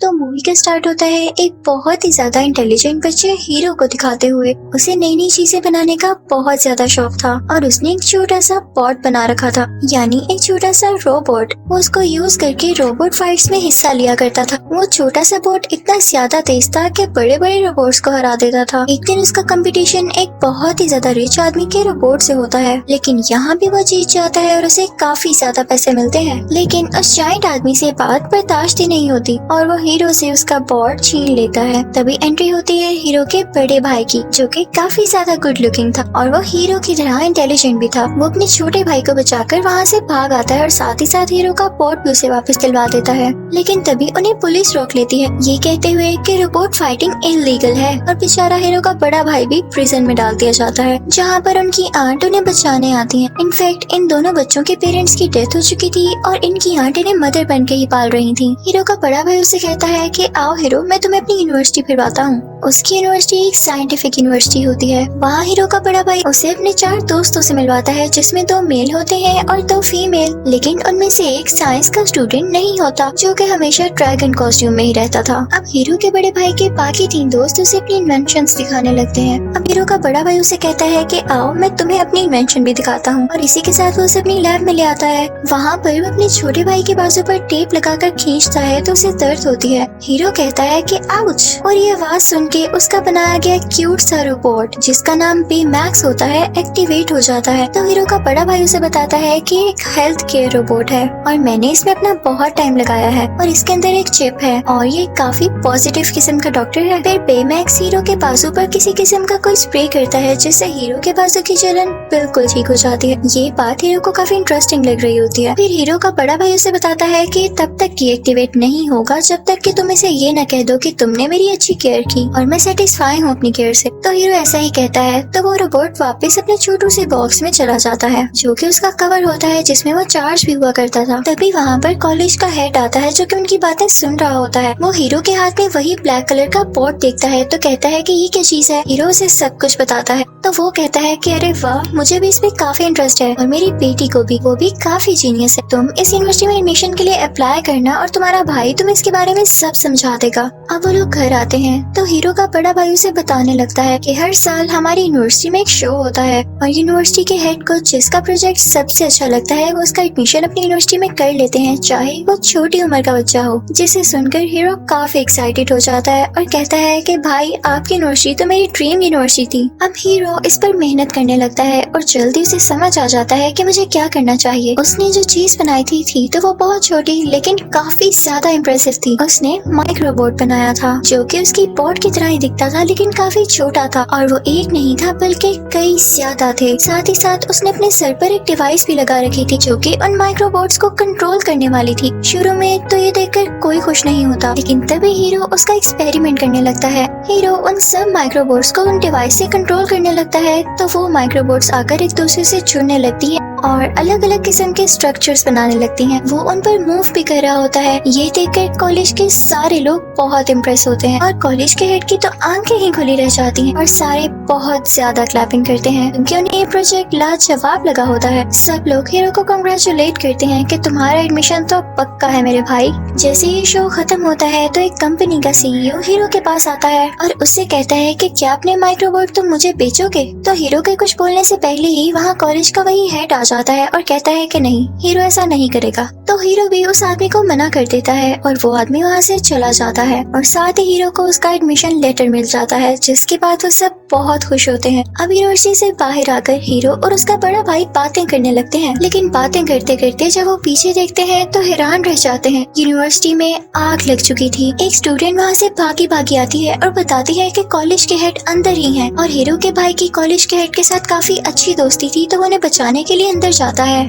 तो मूवी का स्टार्ट होता है एक बहुत ही ज्यादा इंटेलिजेंट बच्चे हीरो को दिखाते हुए। उसे नई नई चीजें बनाने का बहुत ज्यादा शौक था और उसने एक छोटा सा बॉट बना रखा था, यानी एक छोटा सा रोबोट। वो उसको यूज करके रोबोट फाइट्स में हिस्सा लिया करता था। वो छोटा सा बोट इतना ज्यादा तेज था कि बड़े बड़े रोबोट्स को हरा देता था। एक दिन उसका कंपटीशन एक बहुत ही ज्यादा रिच आदमी के रोबोट से होता है, लेकिन यहाँ भी वो जीत जाता है और उसे काफी ज्यादा पैसे मिलते हैं। लेकिन उस जायंट आदमी से बात बर्दाश्त ही नहीं होती और वो हीरो से उसका बॉट छीन लेता है। तभी एंट्री होती है हीरो के बड़े भाई की, जो कि काफी ज्यादा गुड लुकिंग था और वो हीरो की तरह इंटेलिजेंट भी था। वो अपने छोटे भाई को बचाकर वहाँ से भाग आता है और साथ ही साथ हीरो का बॉट भी उसे वापस दिलवा देता है। लेकिन तभी उन्हें पुलिस रोक लेती है, ये कहते हुए कि रोबोट फाइटिंग इलीगल है, और बेचारा हीरो का बड़ा भाई भी प्रिजन में डाल दिया जाता है, जहाँ पर उनकी आंट उन्हें बचाने आती है। इनफैक्ट इन दोनों बच्चों के पेरेंट्स की डेथ हो चुकी थी और इनकी आंट इन्हें मदर बन के ही पाल रही थी। हीरो का बड़ा भाई उसे कहता है कि आओ हीरो, मैं तुम्हें अपनी यूनिवर्सिटी फिरवाता हूँ। उसकी यूनिवर्सिटी एक साइंटिफिक यूनिवर्सिटी होती है। वहाँ हीरो का बड़ा भाई उसे अपने 4 दोस्तों से मिलवाता है, जिसमें 2 मेल होते हैं और 2 फीमेल। लेकिन उनमें से एक साइंस का स्टूडेंट नहीं होता, जो कि हमेशा ड्रैगन कॉस्ट्यूम में ही रहता था। अब हीरो के बड़े भाई के बाकी 3 दोस्त उसे अपनी इन्वेंशंस दिखाने लगते हैं। अब हीरो का बड़ा भाई उसे कहता है कि आओ मैं तुम्हें अपनी इन्वेंशन भी दिखाता हूँ, और इसी के साथ वो उसे अपनी लैब में ले आता है। वहाँ पर वो अपने छोटे भाई के बाजू पर टेप लगाकर खींचता है तो उसे दर्द होती है। हीरो कहता है कि आउच, और ये आवाज सुन के उसका बनाया गया क्यूट सा रोबोट, जिसका नाम बेमैक्स होता है, एक्टिवेट हो जाता है। तो हीरो का बड़ा भाई उसे बताता है कि एक हेल्थ केयर रोबोट है और मैंने इसमें अपना बहुत टाइम लगाया है और इसके अंदर एक चिप है और ये काफी पॉजिटिव किस्म का डॉक्टर है। फिर बेमैक्स हीरो के बाजू पर किसी किस्म का कोई स्प्रे करता है, जिससे हीरो के बाजू की जलन बिल्कुल ठीक हो जाती है। ये बात हीरो को काफी इंटरेस्टिंग लग रही होती है। फिर हीरो का बड़ा भाई उसे बताता है कि तब तक डीएक्टिवेट नहीं होगा जब तक कि तुम इसे ये न कह दो कि तुमने मेरी अच्छी केयर की और मैं सेटिस्फाई हूँ अपनी केयर से। तो हीरो ऐसा ही कहता है तो वो रोबोट वापस अपने छोटू से बॉक्स में चला जाता है, जो कि उसका कवर होता है, जिसमें वो चार्ज भी हुआ करता था। तभी वहाँ पर कॉलेज का हेड आता है, जो कि उनकी बातें सुन रहा होता है। वो हीरो के हाथ में वही ब्लैक कलर का पॉट देखता है तो कहता है कि ये क्या चीज है। हीरो उसे सब कुछ बताता है तो वो कहता है कि अरे वाह, मुझे भी इसमें काफी इंटरेस्ट है और मेरी बेटी को भी, वो भी काफी जीनियस है। तुम इस यूनिवर्सिटी में एडमिशन के लिए अप्लाई करना और तुम्हारा भाई तुम्हें इसके बारे में सब समझा देगा। अब वो लोग घर आते हैं तो हीरो का बड़ा भाई उसे बताने लगता है कि हर साल हमारी यूनिवर्सिटी में एक शो होता है और यूनिवर्सिटी के हेड को जिसका प्रोजेक्ट सबसे अच्छा लगता है वो उसका एडमिशन अपनी यूनिवर्सिटी में कर लेते हैं, चाहे वो छोटी उम्र का बच्चा हो। जिसे सुनकर हीरो काफी एक्साइटेड हो जाता है और कहता है कि भाई आपकी यूनिवर्सिटी तो मेरी ड्रीम यूनिवर्सिटी थी। अब हीरो इस पर मेहनत करने लगता है और जल्दी उसे समझ आ जाता है कि मुझे क्या करना चाहिए। उसने जो चीज बनाई थी तो वो बहुत छोटी लेकिन काफी ज्यादा इम्प्रेसिव थी। उसने माइक्रोबोट बनाया था, जो कि उसकी बॉट की तरह ही दिखता था लेकिन काफी छोटा था, और वो एक नहीं था बल्कि कई ज्यादा थे। साथ ही साथ उसने अपने सर पर एक डिवाइस भी लगा रखी थी, जो कि उन माइक्रोबोट्स को कंट्रोल करने वाली थी। शुरू में तो ये देखकर कोई खुश नहीं होता, लेकिन तभी हीरो उसका एक्सपेरिमेंट करने लगता है। हीरो उन सब माइक्रोबोट्स को उन डिवाइस से कंट्रोल करने लगता है तो वो माइक्रोबोट्स आकर एक दूसरे से जुड़ने लगती है और अलग अलग किस्म के स्ट्रक्चर्स बनाने लगती हैं। वो उन पर मूव भी कर रहा होता है। ये देखकर कॉलेज के सारे लोग बहुत इम्प्रेस होते हैं और कॉलेज के हेड की तो आंखें ही खुली रह जाती हैं और सारे बहुत ज्यादा क्लैपिंग करते हैं क्योंकि उन्हें ये प्रोजेक्ट लाजवाब लगा होता है। सब लोग हीरो को कांग्रेचुलेट करते हैं कि तुम्हारा एडमिशन तो पक्का है मेरे भाई। जैसे ये शो खत्म होता है तो एक कंपनी का सीईओ हीरो के पास आता है और उससे कहता है कि क्या अपने माइक्रोबोट तुम मुझे बेचोगे। तो हीरो के कुछ बोलने से पहले ही वहाँ कॉलेज का वही हेड आ जाता है और कहता है कि नहीं, हीरो ऐसा नहीं करेगा। तो हीरो भी उस आदमी को मना कर देता है और वो आदमी वहाँ से चला जाता है और साथ ही हीरो को उसका एडमिशन लेटर मिल जाता है, जिसके बाद वो सब बहुत खुश होते हैं। अब यूनिवर्सिटी से बाहर आकर हीरो और उसका बड़ा भाई बातें करने लगते हैं, लेकिन बातें करते करते जब वो पीछे देखते हैं तो हैरान रह जाते हैं। यूनिवर्सिटी में आग लग चुकी थी। एक स्टूडेंट वहाँ से भागी भागी आती है और बताती है कि कॉलेज के हेड अंदर ही हैं और हीरो के भाई की कॉलेज के हेड के साथ काफी अच्छी दोस्ती थी, तो वो उन्हें बचाने के लिए अंदर जाता है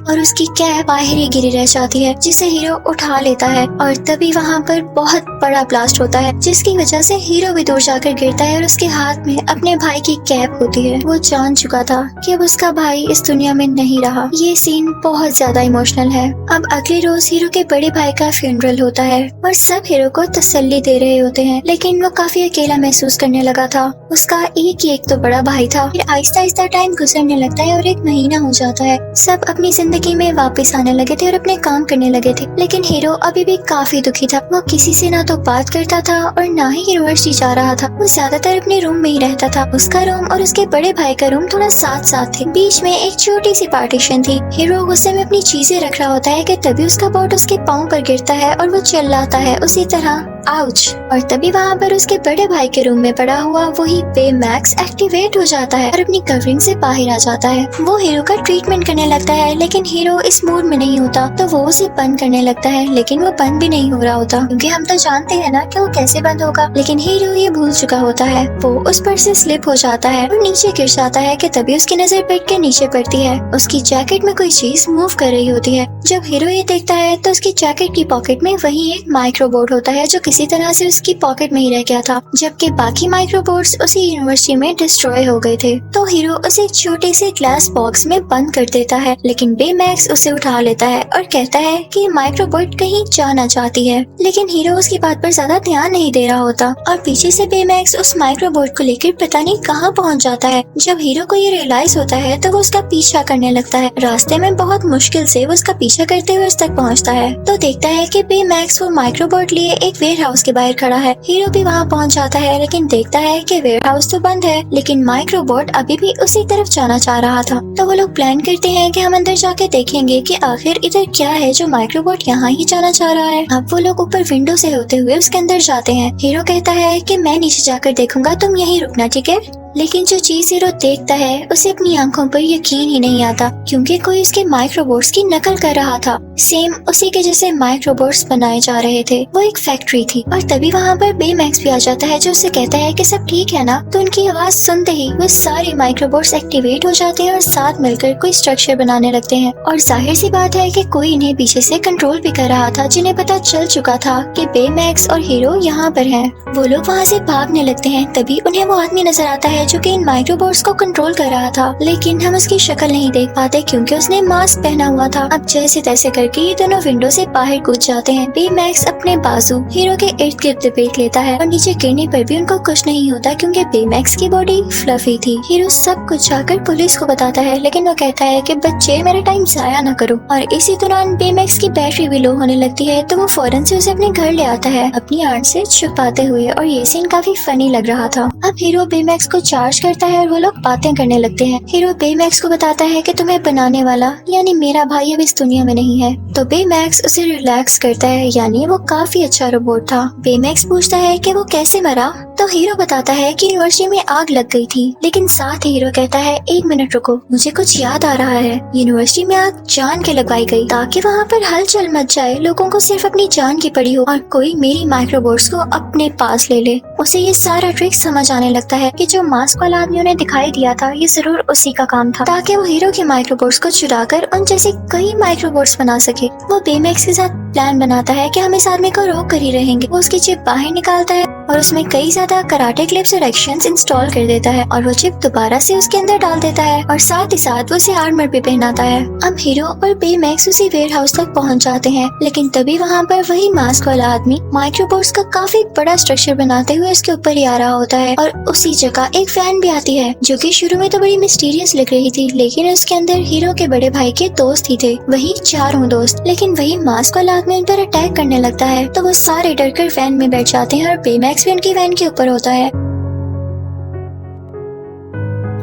और उसकी कैप बाहर ही गिरी रह जाती है, जिसे हीरो उठा लेता है और तभी वहाँ पर बहुत बड़ा ब्लास्ट होता है, जिसकी वजह से हीरो भी दूर जाकर गिरता है और उसके हाथ में अपने भाई की कैप होती है। वो जान चुका था कि अब उसका भाई इस दुनिया में नहीं रहा। ये सीन बहुत ज्यादा इमोशनल है। अब अगले रोज हीरो के बड़े भाई का फ्यूनरल होता है और सब हीरो को तसल्ली दे रहे होते हैं, लेकिन वो काफी अकेला महसूस करने लगा था। उसका एक तो बड़ा भाई था। फिर आहिस्ता आहिस्ता टाइम गुजरने लगता है और 1 महीना हो जाता है। सब अपनी जिंदगी जिंदगी में वापस आने लगे थे और अपने काम करने लगे थे। लेकिन हीरो अभी भी काफी दुखी था। वो किसी से ना तो बात करता था और ना ही यूनिवर्सिटी जा रहा था। वो ज्यादातर अपने रूम में ही रहता था। उसका रूम और उसके बड़े भाई का रूम थोड़ा साथ साथ थे। बीच में एक छोटी सी पार्टीशन थी। हीरो गुस्से में अपनी चीजें रख रहा होता है कि तभी उसका बोर्ड उसके पाँव पर गिरता है और वो चिल्लाता है उसी तरह आउच। और तभी वहाँ पर उसके बड़े भाई के रूम में पड़ा हुआ वही बेमैक्स एक्टिवेट हो जाता है और अपनी कवरिंग से बाहर आ जाता है। वो हीरो का ट्रीटमेंट करने लगता है, लेकिन हीरो इस मूड में नहीं होता तो वो उसे बंद करने लगता है, लेकिन वो बंद भी नहीं हो रहा होता क्योंकि हम तो जानते हैं ना कि वो कैसे बंद होगा। लेकिन हीरो ये भूल चुका होता है। वो उस पर से स्लिप हो जाता है और नीचे गिर जाता है कि तभी उसकी नजर बेड के नीचे पड़ती है। उसकी जैकेट में कोई चीज मूव कर रही होती है। जब हीरो ये देखता है तो उसकी जैकेट की पॉकेट में वही एक माइक्रोबोर्ड होता है जो किसी तरह से उसकी पॉकेट में ही रह गया था, जबकि बाकी माइक्रोबोर्ड्स उसी यूनिवर्सिटी में डिस्ट्रॉय हो गए थे। तो हीरो उसे एक छोटे से ग्लास बॉक्स में बंद कर देता है, लेकिन बेमैक्स उसे उठा लेता है और कहता है कि माइक्रोबोर्ड कहीं जाना चाहती है। लेकिन हीरो उसकी बात पर ज्यादा ध्यान नहीं दे रहा होता और पीछे से बेमैक्स उस माइक्रोबोर्ड को लेकर पता नहीं कहाँ पहुँच जाता है। जब हीरो को ये रियलाइज होता है तो वो उसका पीछा करने लगता है। रास्ते में बहुत मुश्किल से वो उसका पीछा करते हुए उस तक पहुँचता है तो देखता है कि बेमैक्स वो माइक्रोबोर्ड लिए एक वेयर हाउस के बाहर खड़ा है। हीरो भी वहाँ पहुँच जाता है, लेकिन देखता है कि वेयर हाउस तो बंद है, लेकिन माइक्रोबोट अभी भी उसी तरफ जाना चाह रहा था। तो वो लोग प्लान करते हैं कि हम अंदर जाके देखेंगे कि आखिर इधर क्या है जो माइक्रोबोट यहाँ ही जाना चाह रहा है। अब वो लोग ऊपर विंडो से होते हुए उसके अंदर जाते हैं। हीरो कहता है कि मैं नीचे जाकर देखूंगा, तुम यहीं रुकना, ठीक है। लेकिन जो चीज हीरो देखता है उसे अपनी आंखों पर यकीन ही नहीं आता, क्योंकि कोई उसके माइक्रोबोट्स की नकल कर रहा था। सेम उसी के जैसे माइक्रोबोट्स बनाए जा रहे थे। वो एक फैक्ट्री थी और तभी वहाँ पर बेमैक्स भी आ जाता है जो उससे कहता है कि सब ठीक है ना। तो उनकी आवाज सुनते ही वो सारे माइक्रोबोट्स एक्टिवेट हो जाते हैं और साथ मिलकर कोई स्ट्रक्चर बनाने लगते हैं। और जाहिर सी बात है कि कोई इन्हें पीछे से कंट्रोल भी कर रहा था, जिन्हें पता चल चुका था कि बेमैक्स और हीरो यहाँ पर है। वो लोग वहाँ से भागने लगते हैं। तभी उन्हें वो आदमी नजर आता है जो कि इन माइक्रोबोट्स को कंट्रोल कर रहा था, लेकिन हम उसकी शक्ल नहीं देख पाते क्योंकि उसने मास्क पहना हुआ था। अब जैसे तैसे करके ये दोनों विंडो से बाहर कूद जाते हैं। बेमैक्स अपने बाजू हीरो के इर्द गिर्द लपेट लेता है और नीचे गिरने पर भी उनको कुछ नहीं होता क्योंकि बेमैक्स की बॉडी फ्लफी थी। हीरो सब कुछ जाकर पुलिस को बताता है, लेकिन वो कहता है कि बच्चे मेरा टाइम जाया ना करो। और इसी दौरान बेमैक्स की बैटरी भी लो होने लगती है तो वो फौरन से उसे अपने घर ले आता है अपनी आंट से छुपाते हुए, और ये सीन काफी फनी लग रहा था। अब हीरो बेमैक्स को चार्ज करता है और वो लोग बातें करने लगते हैं। हीरो बेमैक्स को बताता है कि तुम्हें बनाने वाला यानी मेरा भाई अब इस दुनिया में नहीं है। तो बेमैक्स उसे रिलैक्स करता है, यानी वो काफी अच्छा रोबोट था। बेमैक्स पूछता है कि वो कैसे मरा, तो हीरो बताता है कि यूनिवर्सिटी में आग लग गई थी। लेकिन साथ ही हीरो कहता है एक मिनट रुको, मुझे कुछ याद आ रहा है। यूनिवर्सिटी में आग जान के लगवाई गई ताकि वहाँ पर हलचल मच जाए, लोगों को सिर्फ अपनी जान की पड़ी हो और कोई मेरी माइक्रोबोट्स को अपने पास ले ले। उसे ये सारा ट्रिक समझ आने लगता है कि जो मास्क वाला आदमी उन्हें दिखाई दिया था ये जरूर उसी का काम था, ताकि वो हीरो के माइक्रोबोट्स को चुराकर उन जैसे कई माइक्रोबोट्स बना सके। वो बेमैक्स के साथ प्लान बनाता है कि हम इस आदमी को रोक कर ही रहेंगे। वो उसकी चिप बाहर निकालता है और उसमें कई ज्यादा कराटे क्लिप्स और एक्शंस इंस्टॉल कर देता है और वो चिप दोबारा से उसके अंदर डाल देता है और साथ ही साथ वो उसे आर्मर भी पहनाता है। अब हीरो और बेमैक्स उसी वेयर हाउस तक पहुंच जाते हैं, लेकिन तभी वहाँ पर वही मास्क वाला आदमी माइक्रोबोट्स का काफी बड़ा स्ट्रक्चर बनाते हुए उसके ऊपर ही आ रहा होता है। और उसी जगह एक फैन भी आती है जो कि शुरू में तो बड़ी मिस्टीरियस लग रही थी, लेकिन उसके अंदर हीरो के बड़े भाई के दोस्त ही थे, वही चारों दोस्त। लेकिन वही मास्क वाला आदमी उन पर अटैक करने लगता है तो वो सारे डरकर फैन में बैठ जाते हैं और बेमैक्स भी उनकी वैन के ऊपर होता है।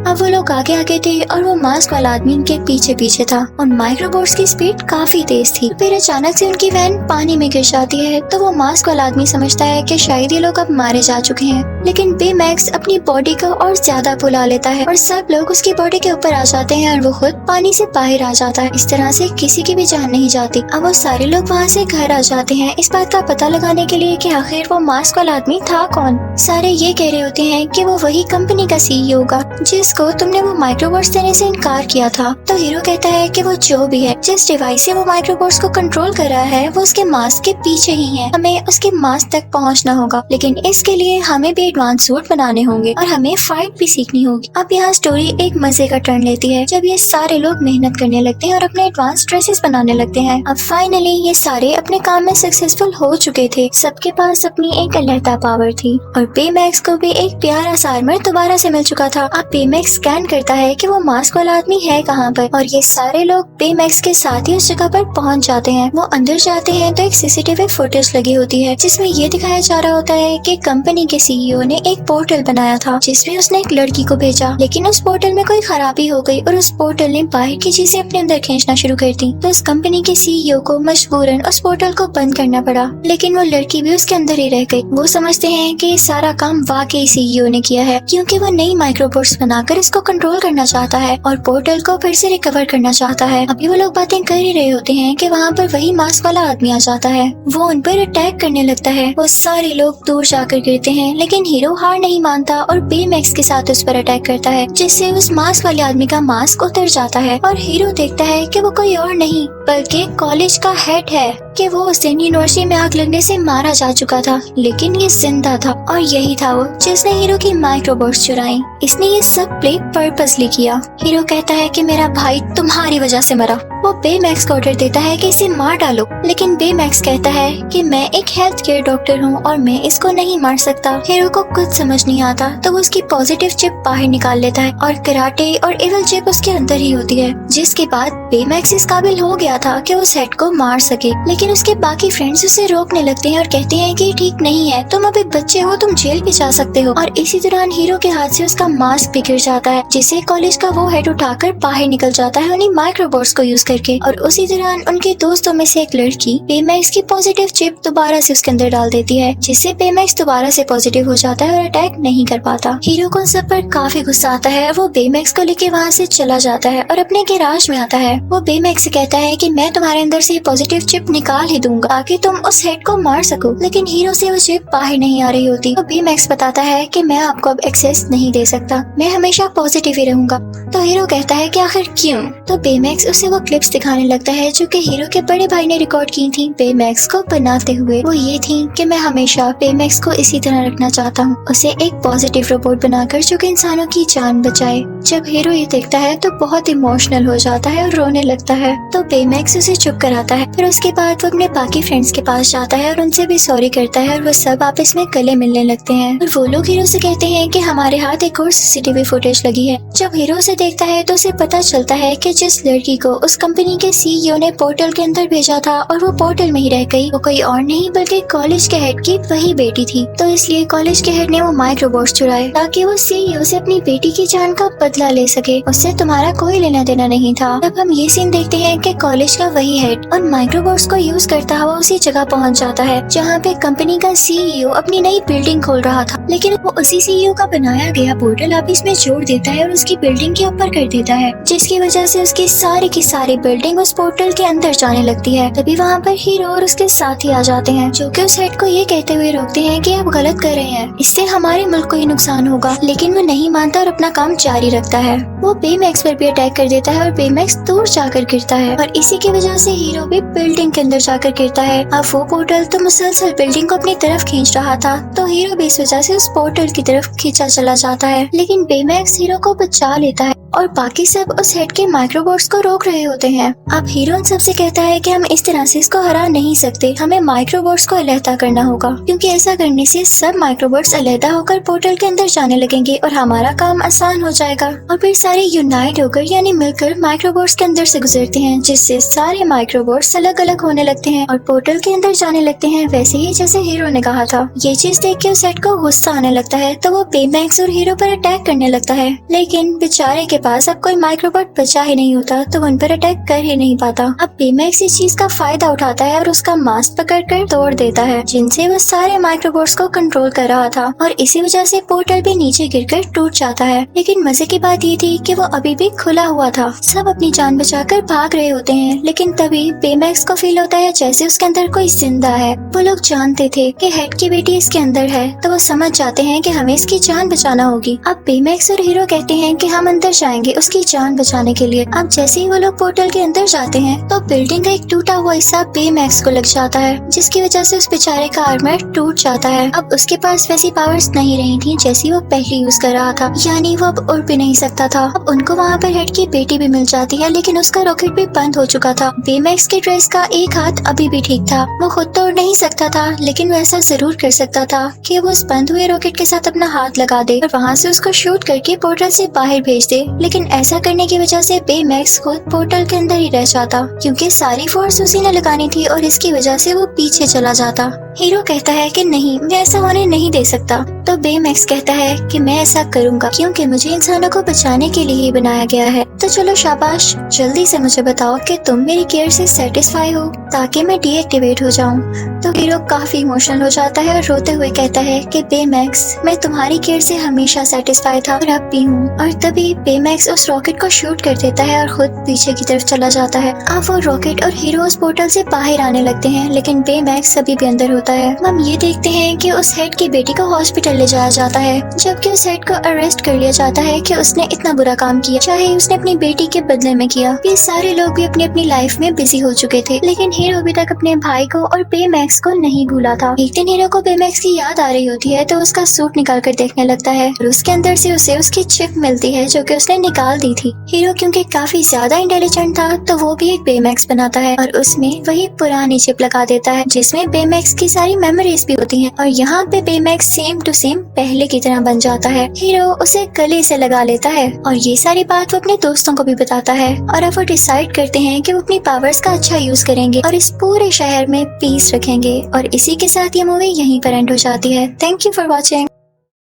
अब वो लोग आगे आगे थे और वो मास्क वाला आदमी उनके पीछे पीछे था। उन माइक्रोबोट्स की स्पीड काफी तेज थी। फिर अचानक से उनकी वैन पानी में गिर जाती है तो वो मास्क वाला आदमी समझता है कि शायद ये लोग अब मारे जा चुके हैं, लेकिन बेमैक्स अपनी बॉडी को और ज्यादा फुला लेता है और सब लोग उसकी बॉडी के ऊपर आ जाते हैं और वो खुद पानी से बाहर आ जाता है। इस तरह से किसी की भी जान नहीं जाती। अब वो सारे लोग वहाँ से घर आ जाते हैं इस बात का पता लगाने के लिए कि आखिर वो मास्क वाला आदमी था कौन। सारे ये कह रहे होते हैं कि वो वही कंपनी का CEO होगा जिसको तुमने वो माइक्रोबोट्स देने से इनकार किया था। तो हीरो कहता है कि वो जो भी है, जिस डिवाइस से वो माइक्रोबोट्स को कंट्रोल कर रहा है वो उसके मास्क के पीछे ही है, हमें उसके मास्क तक पहुंचना होगा, लेकिन इसके लिए हमें भी एडवांस सूट बनाने होंगे और हमें फाइट भी सीखनी होगी। अब यहाँ स्टोरी एक मजे का टर्न लेती है जब ये सारे लोग मेहनत करने लगते हैं और अपने एडवांस ड्रेसेस बनाने लगते हैं। अब फाइनली ये सारे अपने काम में सक्सेसफुल हो चुके थे। सबके पास अपनी एक अलहदा पावर थी और बेमैक्स को भी एक प्यारा सा आर्मर दोबारा से मिल चुका था। अब बेमैक्स स्कैन करता है कि वो मास्क वाला आदमी है कहाँ पर और ये सारे लोग बेमैक्स के साथ ही उस जगह पर पहुँच जाते हैं। वो अंदर जाते हैं तो एक सीसीटीवी फुटेज लगी होती है जिसमें ये दिखाया जा रहा होता है कि कंपनी के सीईओ ने एक पोर्टल बनाया था जिसमें उसने एक लड़की को भेजा, लेकिन उस पोर्टल में कोई खराबी हो गई और उस पोर्टल ने बाहर की चीजें अपने अंदर खींचना शुरू कर दी। तो उस कंपनी के सीईओ को मजबूरन उस पोर्टल को बंद करना पड़ा, लेकिन वो लड़की भी उसके अंदर ही रह गई। वो समझते हैं कि ये सारा काम वाकई सीईओ ने किया है क्योंकि वो नई माइक्रोबोट्स बनाकर इसको कंट्रोल करना चाहता है और पोर्टल को फिर से रिकवर करना चाहता है। अभी वो लोग बातें कर ही रहे होते हैं कि वहाँ पर वही मास्क वाला आदमी आ जाता है। वो उन पर अटैक करने लगता है। वो सारे लोग दूर जाकर गिरते हैं, लेकिन हीरो हार नहीं मानता और बेमैक्स के साथ उस पर अटैक करता है जिससे उस मास्क वाले आदमी का मास्क उतर जाता है और हीरो देखता है कि वो कोई और नहीं बल्कि कॉलेज का हेड है कि वो उस दिन यूनिवर्सिटी में आग लगने से मारा जा चुका था, लेकिन ये जिंदा था और यही था वो जिसने हीरो की माइक्रोबोट्स चुराई। इसने ये सब प्ले पर्पसली किया। हीरो कहता है कि मेरा भाई तुम्हारी वजह से मरा। वो बेमैक्स को ऑर्डर देता है कि इसे मार डालो, लेकिन बेमैक्स कहता है कि मैं एक हेल्थ केयर डॉक्टर हूँ और मैं इसको नहीं मार सकता। हीरो को कुछ समझ नहीं आता तो वो उसकी पॉजिटिव चिप बाहर निकाल लेता है और कराटे और इविल चिप उसके अंदर ही होती है, जिसके बाद बेमैक्स इस काबिल हो गया था कि उस हेड को मार सके। लेकिन उसके बाकी फ्रेंड्स उसे रोकने लगते हैं और कहते हैं कि ठीक नहीं है, तुम अभी बच्चे हो, तुम जेल भी जा सकते हो। और इसी दौरान हीरो के हाथ से उसका मास्क भी गिर जाता है जिसे कॉलेज का वो हेड उठाकर बाहर निकल जाता है उन्हीं माइक्रोबोट्स को यूज करके। और उसी दौरान उनके दोस्तों में से एक लड़की बेमैक्स की पॉजिटिव चिप दोबारा से उसके अंदर डाल देती है जिससे बेमैक्स दोबारा से पॉजिटिव हो जाता है और अटैक नहीं कर पाता। हीरो को सब पर काफी गुस्सा आता है। वो बेमैक्स को लेके वहाँ से चला जाता है और अपने गैराज में आता है। वो बेमैक्स से कहता है कि मैं तुम्हारे अंदर से पॉजिटिव चिप निकाल ही दूंगा ताकि तुम उस हेड को मार सको, लेकिन हीरो से वो चिप बाहर नहीं आ रही होती। तो बेमैक्स बताता है कि मैं आपको अब एक्सेस नहीं दे सकता, मैं हमेशा पॉजिटिव ही रहूंगा। तो हीरो कहता है कि आखिर क्यों? तो बेमैक्स उसे वो क्लिप्स दिखाने लगता है जो कि हीरो के बड़े भाई ने रिकॉर्ड की थी बेमैक्स को बनाते हुए। वो ये थी कि मैं हमेशा बेमैक्स को इसी तरह रखना चाहता हूँ, उसे एक पॉजिटिव रोबोट बनाकर जो कि इंसानों की जान बचाए। जब हीरो ये देखता है तो बहुत इमोशनल हो जाता है और रोने लगता है। तो बेमैक्स उसे चुप कराता है। फिर उसके बाद वो अपने बाकी फ्रेंड्स के पास जाता है और उनसे भी सॉरी करता है और वो सब आपस में गले मिलने लगते हैं। और वो लोग हीरो से कहते हैं कि हमारे हाथ एक और सीसीटीवी फुटेज लगी है। जब हीरो उसे देखता है तो उसे पता चलता है कि जिस लड़की को उस कंपनी के सीईओ ने पोर्टल के अंदर भेजा था और वो पोर्टल में ही रह गई, वो कोई और नहीं बल्कि कॉलेज के हेड की वही बेटी थी। तो इसलिए कॉलेज के हेड ने वो माइक्रोबोट्स चुराए ताकि वो सीईओ से अपनी बेटी की जान का बदला ले सके। उससे तुम्हारा कोई लेना देना नहीं था। तब हम ये सीन देखते हैं कि कॉलेज का वही हेड और माइक्रोबोट्स को यूज करता हुआ उसी जगह पहुंच जाता है जहाँ पे कंपनी का सीईओ अपनी नई बिल्डिंग खोल रहा था, लेकिन वो उसी सीईओ का बनाया गया पोर्टल अब इसमें जोड़ देता है और उसकी बिल्डिंग के ऊपर कर देता है, जिसकी वजह से उसकी सारी की सारी बिल्डिंग उस पोर्टल के अंदर जाने लगती है। तभी वहाँ पर हीरो और उसके साथी आ जाते हैं जो कि उस हेड को ये कहते हुए रोकते हैं कि आप गलत कर रहे हैं, इससे हमारे मुल्क को ही नुकसान होगा। लेकिन वो नहीं मानता और अपना काम जारी रखता है। वो बेमैक्स पर भी अटैक कर देता है और बेमैक्स दूर जाकर गिरता है और इसी की वजह से हीरो भी बिल्डिंग के अंदर जाकर गिरता है। अब वो पोर्टल तो मुसलसल बिल्डिंग को अपनी तरफ खींच रहा था, तो हीरो भी इस वजह से उस पोर्टल की तरफ खींचा चला जाता है, लेकिन बेमैक्स हीरो को बचा लेता है और बाकी सब उस हेड के माइक्रोबोट्स को रोक रहे होते हैं। अब हीरो सबसे कहता है कि हम इस तरह से इसको हरा नहीं सकते, हमें माइक्रोबोट्स को अलहदा करना होगा, क्योंकि ऐसा करने से सब माइक्रोबोट्स अलहदा होकर पोर्टल के अंदर जाने लगेंगे और हमारा काम आसान हो जाएगा। और फिर सारे यूनाइट होकर यानी मिलकर माइक्रोबोट्स के अंदर से गुजरते हैं, जिससे सारे माइक्रोबोट्स अलग अलग होने लगते हैं और पोर्टल के अंदर जाने लगते हैं, वैसे ही जैसे हीरो ने कहा था। ये चीज देख के उस हेड को गुस्सा आने लगता है, तो वो बेमैक्स और हीरो पर अटैक करने लगता है, लेकिन बेचारे के पास अब कोई माइक्रोबॉट बचा ही नहीं होता, तो उन पर अटैक कर ही नहीं पाता। अब बेमैक्स इस चीज का फायदा उठाता है और उसका मास्क पकड़कर तोड़ देता है, जिनसे वो सारे माइक्रोबॉट्स को कंट्रोल कर रहा था और इसी वजह से पोर्टल भी नीचे गिरकर टूट जाता है। लेकिन मजे की बात ये थी कि वो अभी भी खुला हुआ था। सब अपनी जान बचाकर भाग रहे होते हैं, लेकिन तभी बेमैक्स को फील होता है जैसे उसके अंदर कोई जिंदा है। वो लोग जानते थे कि हेड की बेटी इसके अंदर है, तो वो समझ जाते हैं कि हमें इसकी जान बचाना होगी। अब बेमैक्स और हीरो कहते हैं कि हम अंदर जाएंगे जाएंगे उसकी जान बचाने के लिए। अब जैसे ही वो लोग पोर्टल के अंदर जाते हैं तो बिल्डिंग का एक टूटा हुआ हिस्सा बेमैक्स को लग जाता है, जिसकी वजह से उस बेचारे का आर्मर टूट जाता है। अब उसके पास वैसी पावर्स नहीं रही थी जैसी वो पहले यूज कर रहा था, यानी वो अब उड़ भी नहीं सकता था। अब उनको वहाँ पर हेड की बेटी भी मिल जाती है, लेकिन उसका रॉकेट भी बंद हो चुका था। बेमैक्स के ड्रेस का एक हाथ अभी भी ठीक था। वो खुद तो उड़ नहीं सकता था, लेकिन वो ऐसा जरूर कर सकता था कि वो उस बंद हुए रॉकेट के साथ अपना हाथ लगा दे और वहाँ से उसको शूट करके पोर्टल से बाहर भेज दे। लेकिन ऐसा करने की वजह से बेमैक्स खुद पोर्टल के अंदर ही रह जाता, क्योंकि सारी फोर्स उसी ने लगानी थी और इसकी वजह से वो पीछे चला जाता। हीरो कहता है कि नहीं, मैं ऐसा होने नहीं दे सकता। तो बेमैक्स कहता है कि मैं ऐसा करूंगा क्योंकि मुझे इंसानों को बचाने के लिए ही बनाया गया है। तो चलो शाबाश, जल्दी से मुझे बताओ कि तुम मेरी केयर से सेटिस्फाई हो ताकि मैं डीएक्टिवेट हो जाऊं। तो हीरो काफी इमोशनल हो जाता है और रोते हुए कहता है कि बेमैक्स, मैं तुम्हारी केयर से हमेशा सेटिस्फाई था और अब भी हूँ। और तभी बेमैक्स उस रॉकेट को शूट कर देता है और खुद पीछे की तरफ चला जाता है। अब वो रॉकेट और हीरो उस पोर्टल से बाहर आने लगते हैं, लेकिन बेमैक्स अभी भी अंदर होता है। हम ये देखते हैं कि उस हेड की बेटी को हॉस्पिटल ले जाया जाता है, जबकि उस हेड को अरेस्ट कर लिया जाता है कि उसने इतना बुरा काम किया, चाहे उसने अपनी बेटी के बदले में किया। ये सारे लोग भी अपनी अपनी लाइफ में बिजी हो चुके थे, लेकिन हीरो अभी तक अपने भाई को और बेमैक्स को नहीं भूला था। एक दिन हीरो को बेमैक्स की याद आ रही होती है तो उसका सूट निकाल कर देखने लगता है और उसके अंदर से उसे उसकी चिप मिलती है जो कि उसने निकाल दी थी। हीरो क्योंकि काफी ज्यादा इंटेलिजेंट था तो वो भी एक बेमैक्स बनाता है और उसमें वही पुरानी चिप लगा देता है जिसमें बेमैक्स की सारी मेमोरीज भी होती हैं। और यहाँ पे बेमैक्स सेम टू सेम पहले की तरह बन जाता है। हीरो उसे गले से लगा लेता है और ये सारी बात वो अपने दोस्तों को भी बताता है और अब वो डिसाइड करते हैं कि वो अपनी पावर्स का अच्छा यूज करेंगे और इस पूरे शहर में पीस रखेंगे। और इसी के साथ ये मूवी यहीं पर एंड हो जाती है। Thank you for watching.